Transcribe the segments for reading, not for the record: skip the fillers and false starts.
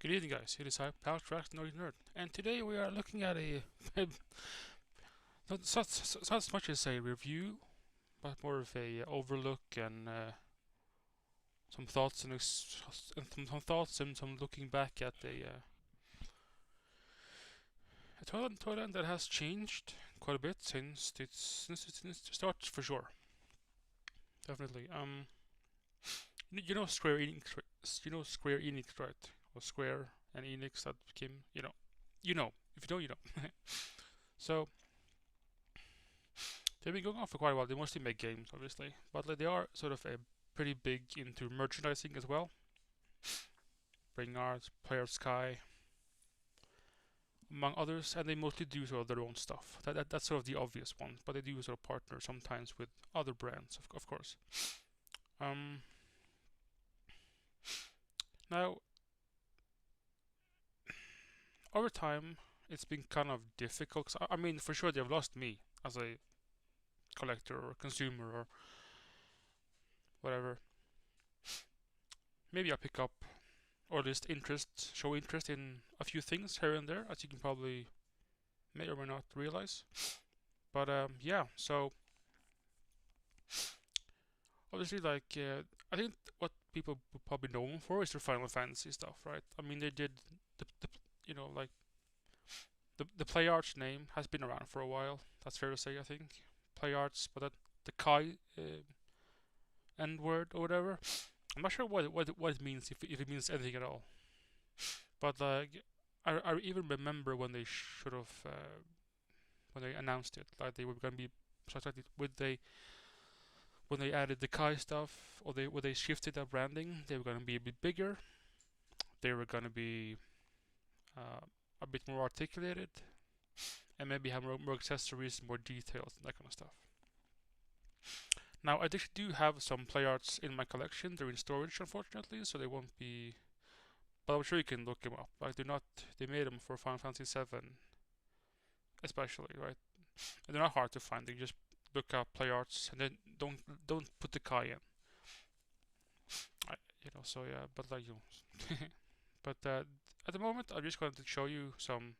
Good evening, guys. It is Paltrax Nerdy Nerd, and today we are looking at a not as much as a review, but more of a overlook and some thoughts and some thoughts and some looking back at a Thailand that has changed quite a bit since the start for sure, definitely. You know Square Enix, right? Or Square and Enix that became you know if you don't you know. So they've been going on for quite a while. They mostly make games, obviously, but like, they are sort of a pretty big into merchandising as well. Bring Art, Player Sky, among others, and they mostly do sort of their own stuff. That's sort of the obvious one, but they do sort of partner sometimes with other brands, of course. Um, Now, over time, it's been kind of difficult. 'Cause I mean, for sure, they've lost me as a collector or consumer or whatever. Maybe I pick up or at least show interest in a few things here and there, as you can probably may or may not realize. But yeah, so obviously, I think what people would probably know them for is their Final Fantasy stuff, right? I mean, they did the you know like the Play Arts name has been around for a while. That's fair to say, I think. Play Arts, but the Kai end word or whatever. I'm not sure what it means if it means anything at all. But like, I even remember when they should have when they announced it, like they were gonna be like would they when they added the Kai stuff or they when they shifted their branding, they were gonna be a bit bigger. They were gonna be uh, a bit more articulated and maybe have more accessories, more details, and that kind of stuff. Now I actually do have some play arts in my collection. They're in storage, unfortunately, so they won't be. But I'm sure you can look them up. Like they're not. They made them for Final Fantasy VII, especially, right? And they're not hard to find. You just look up play arts and then don't put the Kai in. So yeah, but like but at the moment I'm just going to show you some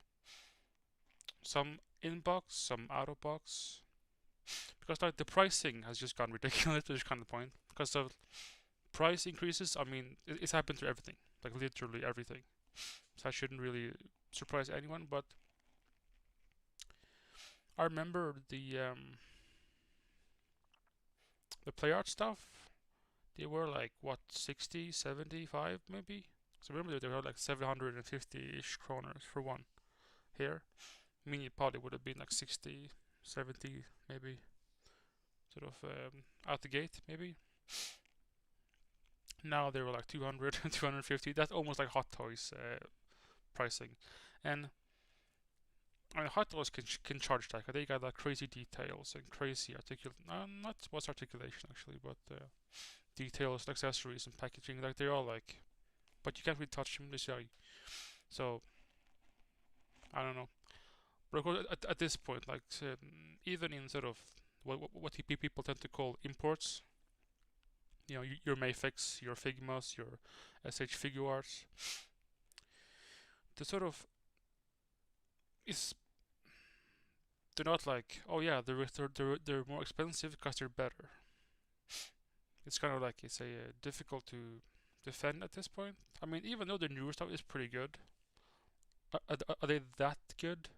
in box, some out of box, because like the pricing has just gone ridiculous, which is kind of the point. Because of price increases, I mean it's happened to everything, like literally everything. So I shouldn't really surprise anyone, but I remember the play art stuff. They were like what 60, 75 maybe. So remember they were like 750-ish kroners for one here. I mean it probably would have been like 60, 70 maybe, sort of out the gate maybe. Now they were like 200, 250. That's almost like Hot Toys pricing, and I mean, Hot Toys can charge that. They got like crazy details and crazy not what's articulation actually, but details, accessories, and packaging. Like they're all like, but you can't really touch them. So I don't know. But of course, at this point, like even in sort of what people tend to call imports, your Mayfix, your Figmas, your SH Figuarts, the sort of is they're not like, oh yeah, they're more expensive because they're better. It's kind of like it's difficult to defend at this point. I mean, even though the newer stuff is pretty good, are they that good?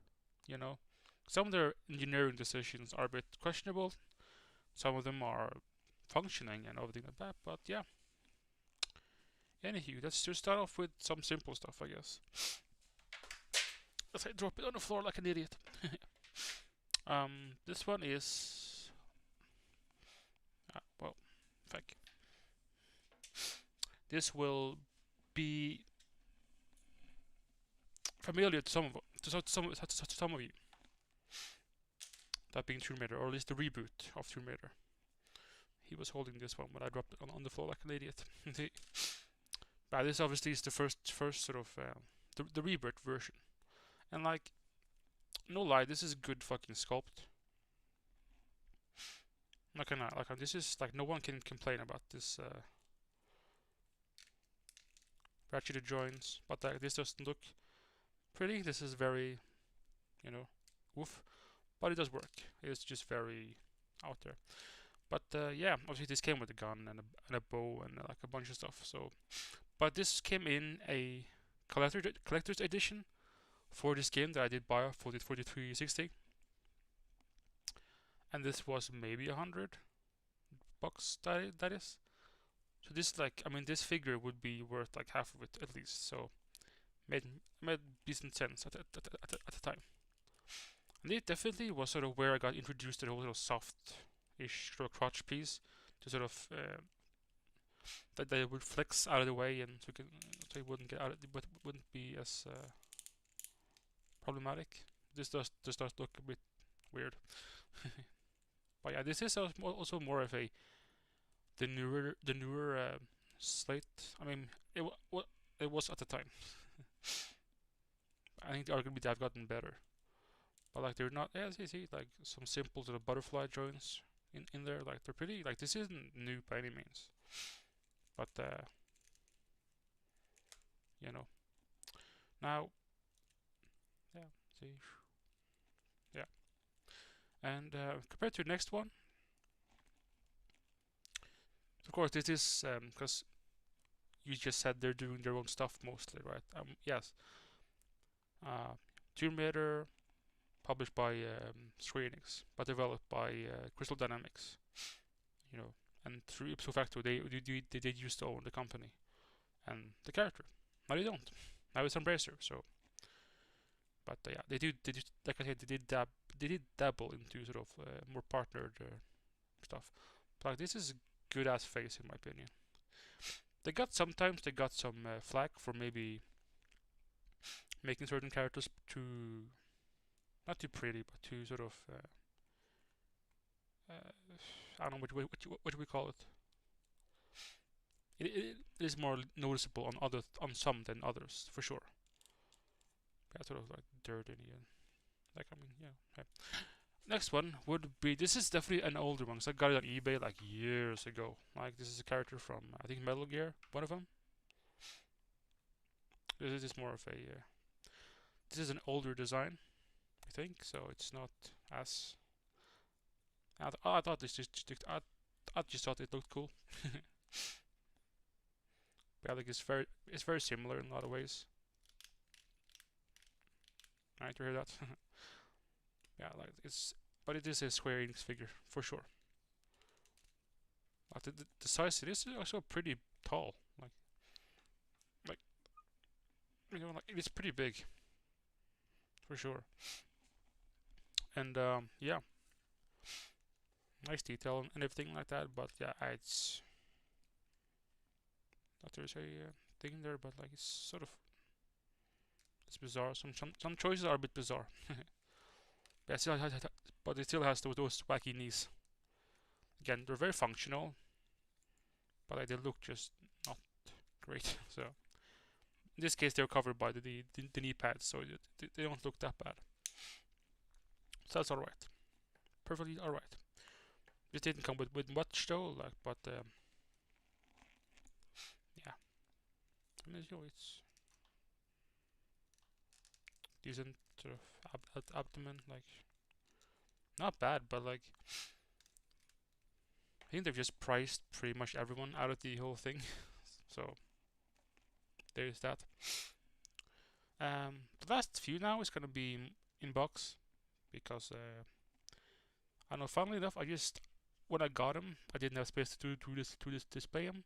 You know, some of their engineering decisions are a bit questionable. Some of them are functioning and everything like that. But yeah, anywho, let's just start off with some simple stuff, I guess. Let's drop it on the floor like an idiot. This one is well, fuck. This will be familiar to some of you. That being Tomb Raider, or at least the reboot of Tomb Raider. He was holding this one when I dropped it on the floor like an idiot. But this obviously is the first sort of the rebirth version, and like no lie, this is good fucking sculpt. Not gonna this is like no one can complain about this ratcheted joints, but this doesn't look pretty. This is very, you know, woof, but it does work. It's just very out there. But yeah, obviously this came with a gun and a bow and like a bunch of stuff. So, but this came in a collector's edition for this game that I did buy for the 360, and this was maybe $100. That is. So this like I mean this figure would be worth like half of it at least. So made made decent sense at the time. And it definitely was sort of where I got introduced to the whole sort of soft-ish sort of crotch piece to sort of that they would flex out of the way and so it wouldn't get out, but wouldn't be as problematic. This does look a bit weird, but yeah, this is also more of a the newer slate. I mean, it was at the time. I think arguably they've gotten better, but like they're not. Yeah, see, like some simple sort of butterfly joints in there. Like they're pretty. Like this isn't new by any means, but you know. Now, yeah, see, yeah, and compared to the next one, of course, this is because you just said they're doing their own stuff mostly, right? Yes. Tomb Raider, published by Square Enix, but developed by Crystal Dynamics. You know, and through ipso facto, they used to own the company and the character. Now they don't. Now it's Embracer. So, but yeah, they do. Like I said, they did dabble into sort of more partnered stuff. But like, this is good ass face in my opinion. They got some flack for maybe making certain characters too not too pretty, but too sort of I don't know what we call it. It is more noticeable on some than others for sure. Yeah, sort of like dirty and like I mean yeah. Okay. Next one would be this is definitely an older one because I got it on eBay like years ago. Like this is a character from I think Metal Gear, one of them. This is more of a this is an older design, I think, so it's not as I thought this I just thought it looked cool. But I think it's very similar in a lot of ways. Right, you hear that? Yeah, like it's but it is a Square Enix figure for sure. Like the size it is also pretty tall. Like you know like it is pretty big for sure. And yeah, nice detail and everything like that. But yeah, it's not there's a thing there, but like it's sort of it's bizarre. Some choices are a bit bizarre. But, but it still has those wacky knees. Again, they're very functional, but like, they look just not great. So in this case, they're covered by the knee pads, so they don't look that bad. So that's all right, perfectly all right. It didn't come with much though, like, but yeah, I mean, you know, it's decent sort of abdomen, like not bad, but like I think they've just priced pretty much everyone out of the whole thing. So there's that. The last few now is gonna be in box because I don't know. Funnily enough, I just when I got them, I didn't have space to display them,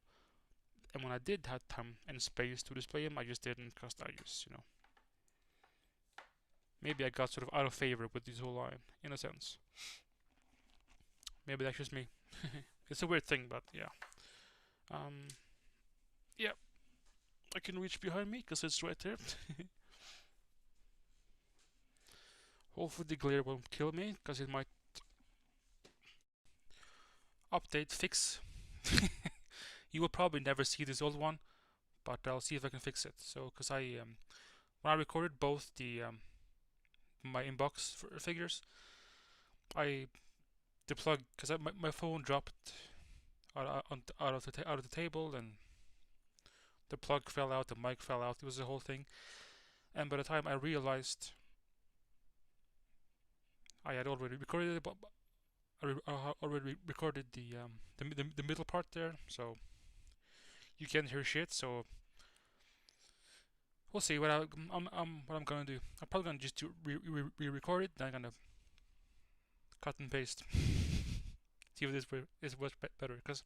and when I did have time and space to display them, I just didn't because I just maybe I got sort of out of favor with this whole line in a sense. Maybe that's just me. It's a weird thing, but yeah. Um, yeah, I can reach behind me because it's right there. Hopefully the glare won't kill me because it might update fix. You will probably never see this old one, but I'll see if I can fix it. So because when I recorded both the my inbox figures, I deplugged because my phone dropped out of the table and the plug fell out, the mic fell out. It was the whole thing. And by the time I realized I had already recorded it, but I already recorded the middle part there, so you can't hear shit. So we'll see what I'm gonna do. I'm probably gonna just re-record it, then I'm gonna cut and paste. See if this is much better, because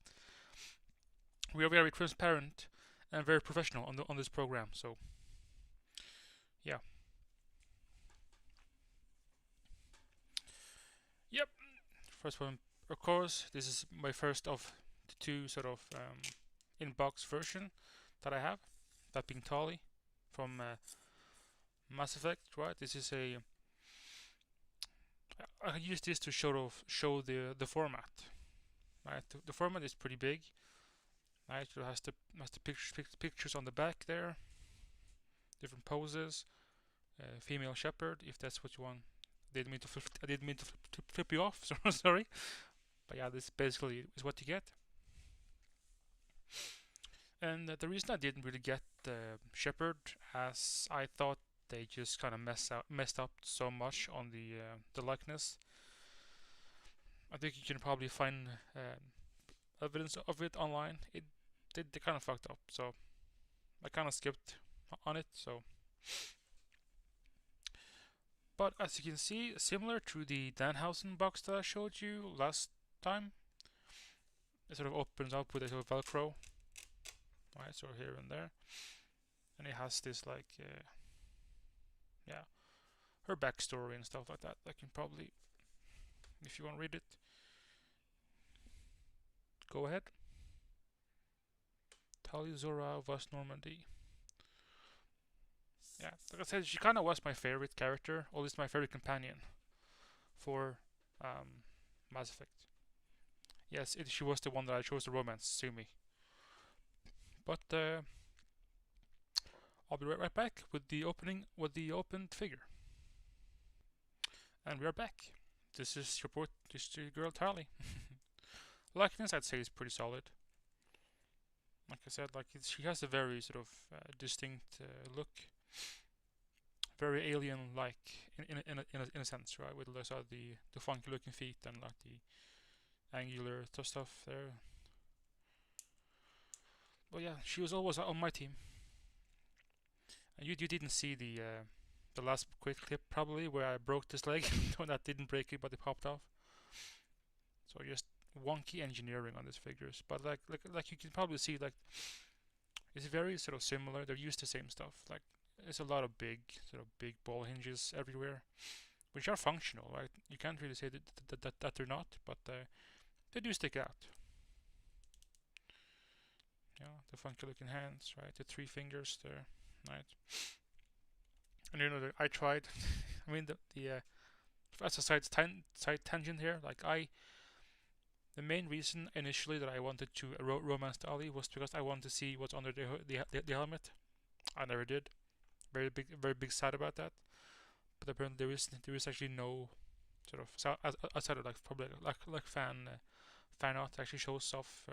we are very transparent and very professional on this program. So yeah, yep. First one, of course. This is my first of the two sort of in-box version that I have. That being Tali from Mass Effect, right? This is a I use this to show the format. Right, the format is pretty big. Right, it has the pictures on the back there, different poses, female shepherd, if that's what you want. I didn't mean to flip you off. Sorry, but yeah, this basically is what you get. And the reason I didn't really get the shepherd, as I thought they just kind of messed up so much on the likeness. I think you can probably find evidence of it online. They kind of fucked up, so I kind of skipped on it. So, but as you can see, similar to the Danhausen box that I showed you last time, it sort of opens up with a sort of Velcro, right? So here and there, and it has this like, yeah, her backstory and stuff like that. I can probably, if you want to read it, go ahead. Tali Zora West Normandy. Yeah, like I said, she kind of was my favorite character, or at least my favorite companion for Mass Effect. Yes, she was the one that I chose to romance, Sumi. But I'll be right back with the opened figure. And we are back. This is your girl Tali. Likeness, I'd say, is pretty solid. Like I said, she has a very sort of distinct look, very alien-like in a sense, right? With the funky-looking feet and like the angular stuff there. But yeah, she was always on my team. And you didn't see the last quick clip probably where I broke this leg. No, that didn't break it, but it popped off. So just wonky engineering on these figures, but like you can probably see, like it's very sort of similar. They're used the same stuff. Like there's a lot of big ball hinges everywhere, which are functional, right? You can't really say that they're not, but they do stick out. Yeah, the funky looking hands, right? The three fingers there, right? And you know, I tried. I mean, as a side tangent here, the main reason initially that I wanted to romance Tali was because I wanted to see what's under the helmet. I never did. Very big sad about that. But apparently there is actually no sort of, so outside of like probably like fan art actually shows off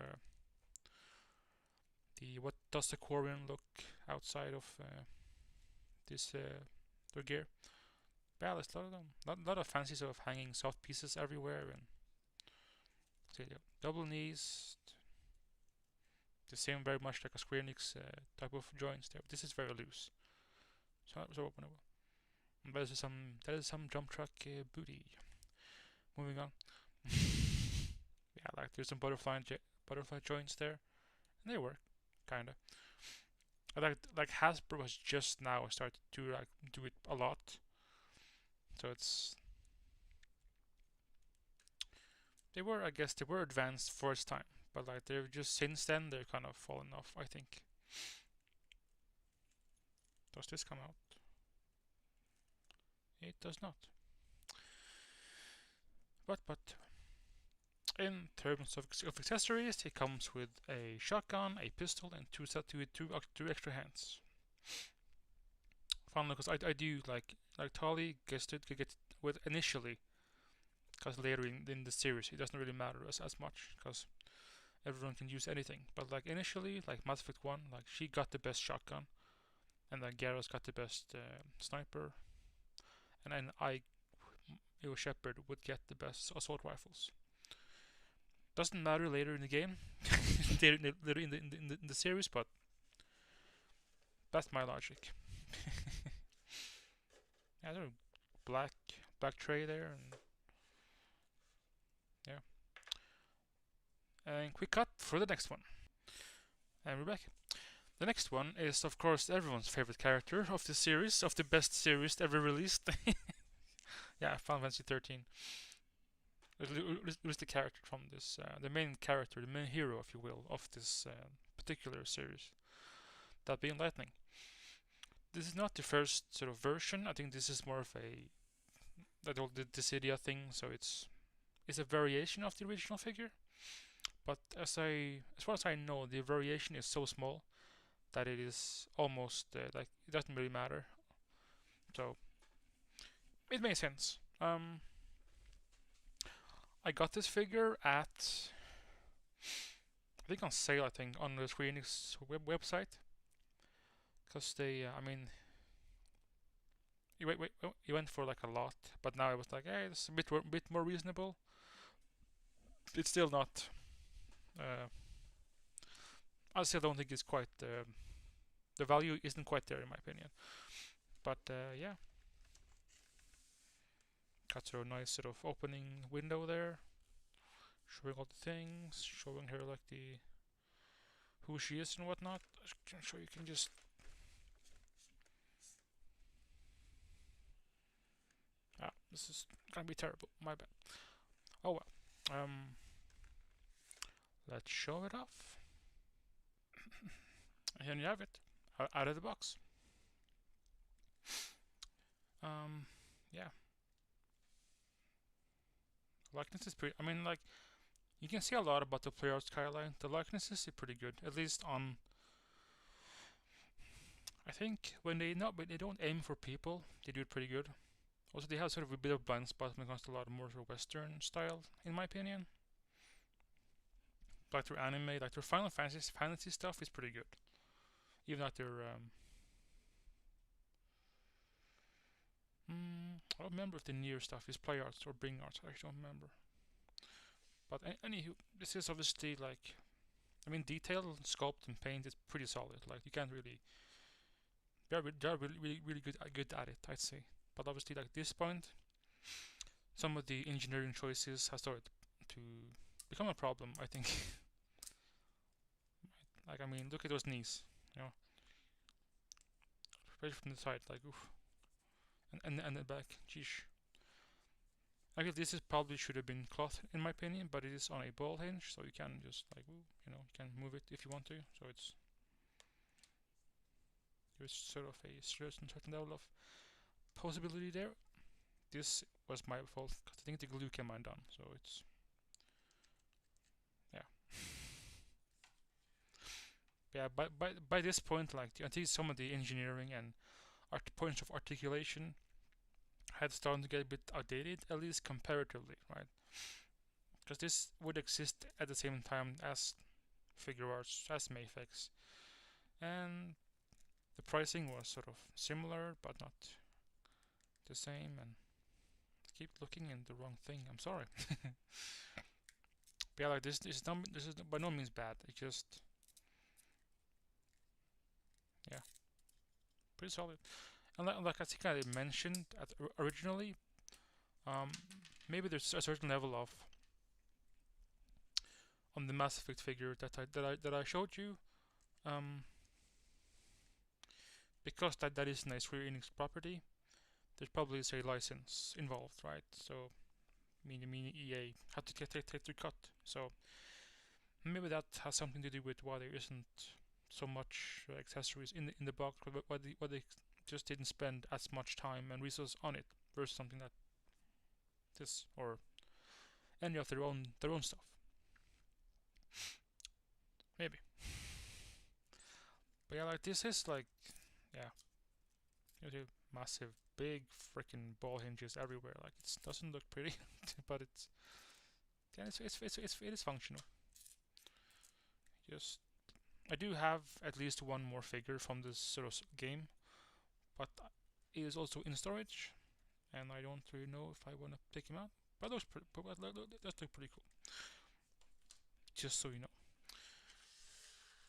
what does the Quarian look outside of this their gear. But yeah, there's a lot of fancy sort of hanging soft pieces everywhere, and double knees, the same very much like a Square Enix type of joints there. This is very loose, so openable. And that is some jump truck booty. Moving on. Yeah, like there's some butterfly joints there, and they work, kinda. Like Hasbro has just now started to like do it a lot, so I guess they were advanced for its time, but like they've just since then they're kind of fallen off, I think. Does this come out? It does not. But in terms of accessories, it comes with a shotgun, a pistol, and two extra hands. Fun, because I do like Tali gets to get with initially, because later in the series it doesn't really matter as much, because everyone can use anything. But like initially, like Mass Effect 1, like she got the best shotgun, and then Garrus got the best sniper, and then Yo Shepard would get the best assault rifles. Doesn't matter later in the game, later in the series, but that's my logic. Yeah, there's a black tray there, and yeah. And quick cut for the next one. And we're back. The next one is, of course, everyone's favorite character of the series, of the best series ever released. Yeah, Final Fantasy 13. It was the character from this, the main character, the main hero, if you will, of this particular series. That being Lightning. This is not the first sort of version. I think this is more of a that old Dissidia thing, so it's a variation of the original figure. But as far as I know, the variation is so small that it is almost like it doesn't really matter. So it makes sense. I got this figure at I think on sale. I think on the Square Enix website because they I mean you went for like a lot, but now it was like, hey, it's a bit more reasonable. It's still not. Uh, I still don't think it's quite. The value isn't quite there in my opinion. But yeah, got sort of nice sort of opening window there, showing all the things, showing her like the who she is and whatnot. I'm sure you can just. Ah, this is gonna be terrible. My bad. Oh well. Let's show it off. Here you have it, out of the box. Yeah. Likeness is pretty. I mean, like you can see a lot about the player skyline. The likenesses are pretty good, at least on. I think when they don't aim for people, they do it pretty good. Also, they have sort of a bit of blind spot when it comes to a lot more sort of Western style, in my opinion. Like their anime, like their Final Fantasy stuff is pretty good. Even like their I don't remember if the near stuff is play arts or bring arts. I actually don't remember. But anywho, this is obviously like, I mean, detail, sculpt, and paint is pretty solid. Like you can't really, they're really good at it, I'd say. But obviously, like this point, some of the engineering choices have started to become a problem. I think. Like I mean, look at those knees, you know, right from the side, like oof, and the back, geesh. I guess this is probably should have been cloth in my opinion, but it is on a ball hinge, so you can just like you know, you can move it if you want to. So there's sort of a certain level of possibility there. This was my fault because I think the glue came undone, so it's yeah. Yeah, by this point, like I think some of the engineering and points of articulation had started to get a bit outdated, at least comparatively, right? Because this would exist at the same time as figure arts, as Mayfix, and the pricing was sort of similar but not the same. And I keep looking in the wrong thing. I'm sorry. But yeah, like this is by no means bad. It just yeah, pretty solid. And like I think I mentioned originally, um, maybe there's a certain level of on the Mass Effect figure that I showed you, um, because that is a Square Enix property. There's probably a license involved, right? So meaning EA had to take their cut. So maybe that has something to do with why there isn't so much accessories in the box, why they just didn't spend as much time and resources on it versus something that this or any of their own stuff. Maybe. But yeah, like this is like yeah, you know, massive, big freaking ball hinges everywhere. Like it doesn't look pretty, but it's yeah, it is functional. just I do have at least one more figure from this sort of game, but it is also in storage, and I don't really know if I want to take him out. But those that look pretty cool. Just so you know.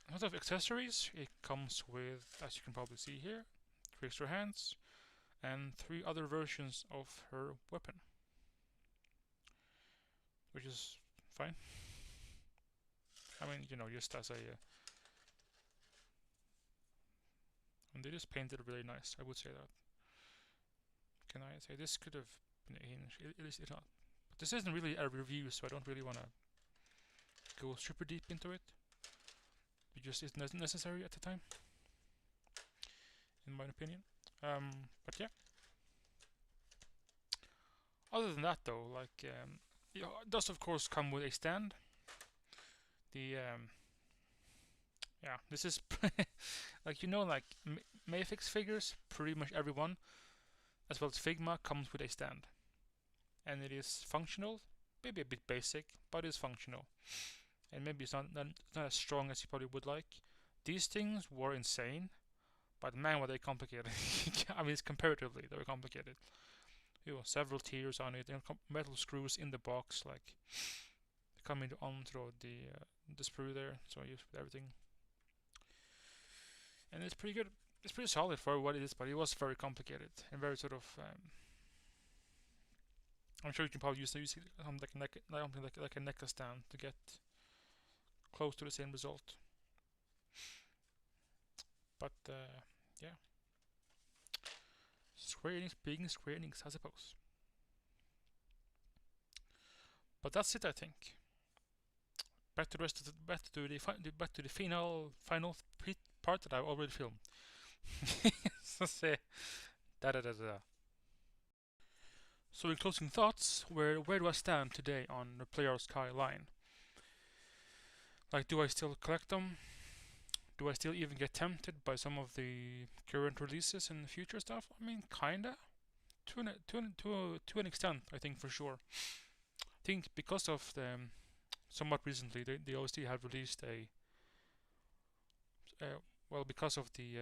In terms of accessories, it comes with, as you can probably see here, 3 extra hands and 3 other versions of her weapon, which is fine. I mean, you know, just as a and they just painted really nice. I would say that. Can I say this could have been changed? It's not. But this isn't really a review, so I don't really want to go super deep into it. It just isn't necessary at the time, in my opinion. But yeah. Other than that, though, like it does of course come with a stand. The yeah, this is like like Mayfix figures, pretty much everyone, as well as Figma, comes with a stand, and it is functional. Maybe a bit basic, but it's functional, and maybe it's not as strong as you probably would like. These things were insane, but man, were they complicated. I mean, it's comparatively they were complicated. Several tiers on it, and metal screws in the box, like coming on through the sprue there, so I use everything, and it's pretty good. It's pretty solid for what it is, but it was very complicated and very sort of. I'm sure you can probably use something like a NECA stand to get close to the same result. But yeah, Square Enix being Square Enix, I suppose. But that's it, I think. Back to the rest of back to the final part that I already filmed. So say da da da da. So in closing thoughts, where do I stand today on the Player Sky line? Like, do I still collect them? Do I still even get tempted by some of the current releases and future stuff? I mean, kinda. To an extent, I think for sure. I think because of the somewhat recently, they obviously have released a well, because of the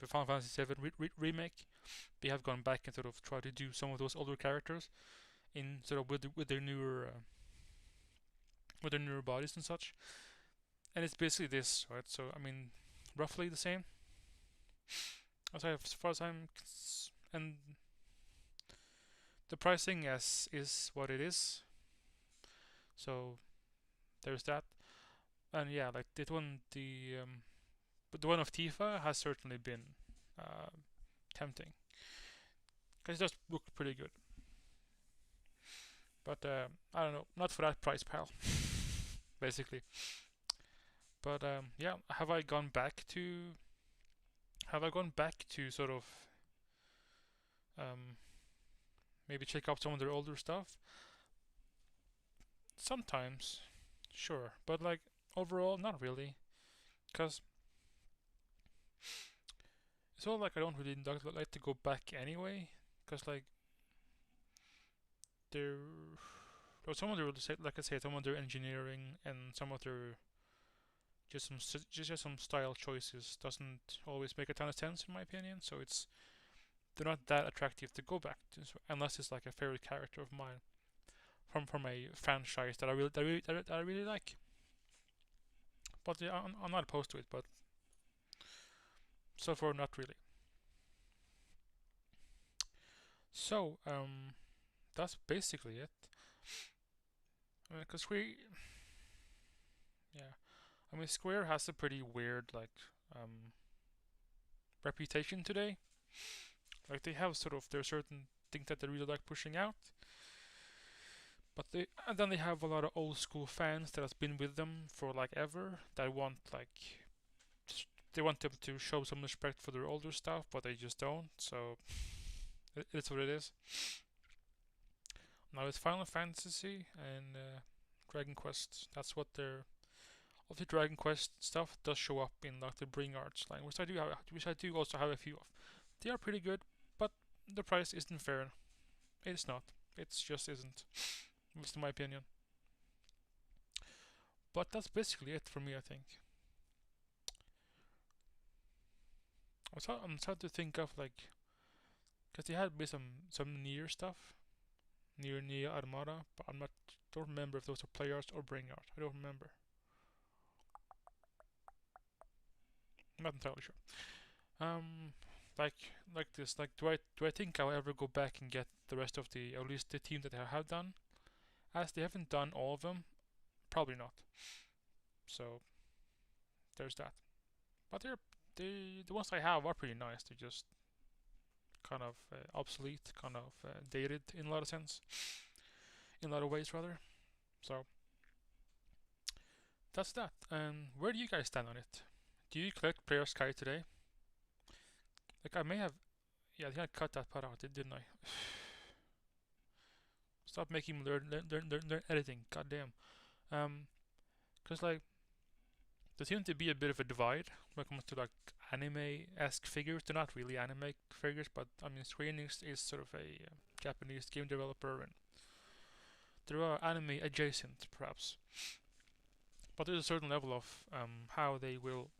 Final Fantasy VII remake, they have gone back and sort of tried to do some of those older characters in sort of with their newer bodies and such. And it's basically this, right? So I mean, roughly the same. As far as I'm, and the pricing is what it is. So there's that. And yeah, like but the one of Tifa has certainly been uh, tempting because it does look pretty good. But I don't know, not for that price, pal. Basically. But yeah, have I gone back to sort of um, maybe check out some of their older stuff? Sometimes, sure, but like overall, not really, because it's all like I don't really like to go back anyway, because like they're or some of their like I say some of their engineering and some of their just some style choices doesn't always make a ton of sense in my opinion. So they're not that attractive to go back to unless it's like a favorite character of mine from a franchise that I really like. But yeah, I'm not opposed to it, but so far not really. So that's basically it. I mean, cause yeah, I mean Square has a pretty weird like reputation today. Like they have sort of their certain things that they really like pushing out, but and then they have a lot of old school fans that has been with them for like ever that want like they want them to show some respect for their older stuff, but they just don't. So it's what it is. Now it's Final Fantasy and Dragon Quest. That's what they're. Of the Dragon Quest stuff does show up in like the Bring Arts line, which I do also have a few of. They are pretty good, but the price isn't fair. It's not. It just isn't. At least in my opinion. But that's basically it for me, I think. I'm trying to think of like, because they had some near stuff, near Armada, but don't remember if those are play art or bring art. I don't remember. I'm not entirely sure. Um, like this, like do I think I'll ever go back and get the rest of the, at least the team that I have done? As they haven't done all of them, probably not. So there's that. But the ones I have are pretty nice. They're just kind of obsolete, kind of dated in a lot of sense, in a lot of ways rather. So that's that. And where do you guys stand on it? Do you collect Player Sky today? Like I may have, yeah, I think I cut that part out, didn't I? Stop making me learn editing. God damn. Cause like there seems to be a bit of a divide when it comes to like anime-esque figures. They're not really anime figures, but I mean Square Enix is sort of a Japanese game developer, and there are anime adjacent, perhaps. But there's a certain level of how they will.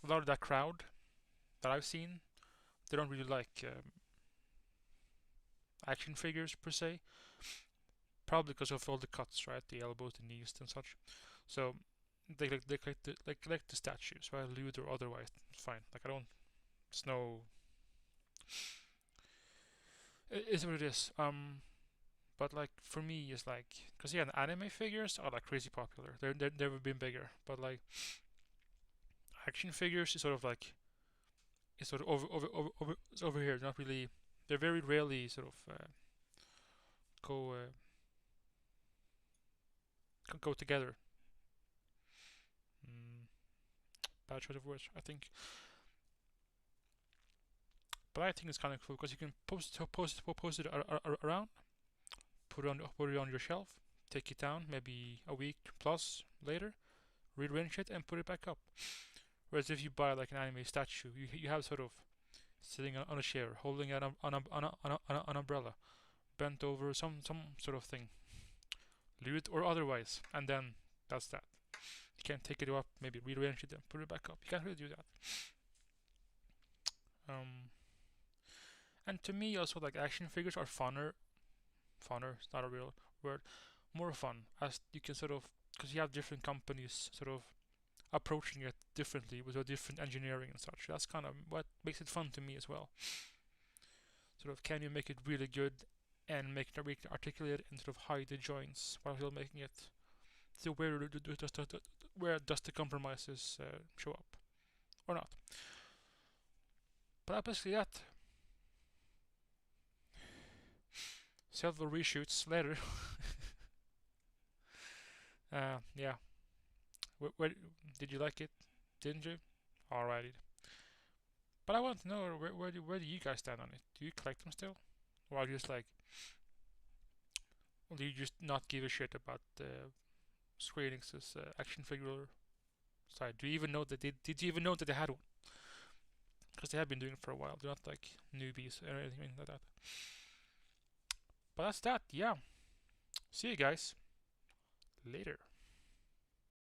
A lot of that crowd that I've seen, they don't really like action figures per se. Probably because of all the cuts, right? The elbows, the knees, and such. So they like the statues, right? Lewd or otherwise, it's fine. Like I don't. It's no. It is what it is. But like for me, it's like because yeah, the anime figures are like crazy popular. They've never been bigger. But like action figures is sort of like it's sort of it's over here. Not really. They're very rarely sort of go go together. Mm, bad choice of words, I think. But I think it's kind of cool because you can post it around, put it on your shelf, take it down maybe a week plus later, rearrange it and put it back up. Whereas if you buy like an anime statue, you have sort of sitting on a chair, holding an umbrella, bent over some sort of thing, lewd or otherwise, and then that's that. You can't take it up, maybe rearrange it and put it back up. You can't really do that. Um, and to me, also like action figures are funner. Funner, it's not a real word. More fun as you can sort of because you have different companies sort of approaching it differently with a different engineering and such. That's kind of what makes it fun to me as well. Sort of, can you make it really good and make it articulate and sort of hide the joints while still making it so where does the compromises show up or not? But that's basically that. Several reshoots later. Yeah. Where did you like it? Didn't you? Alrighty. But I want to know where do you guys stand on it? Do you collect them still, or are you just like, or do you just not give a shit about Square Enix's action figure side? Do you even know that did you even know that they had one? Because they have been doing it for a while. They're not like newbies or anything like that. But that's that. Yeah. See you guys later.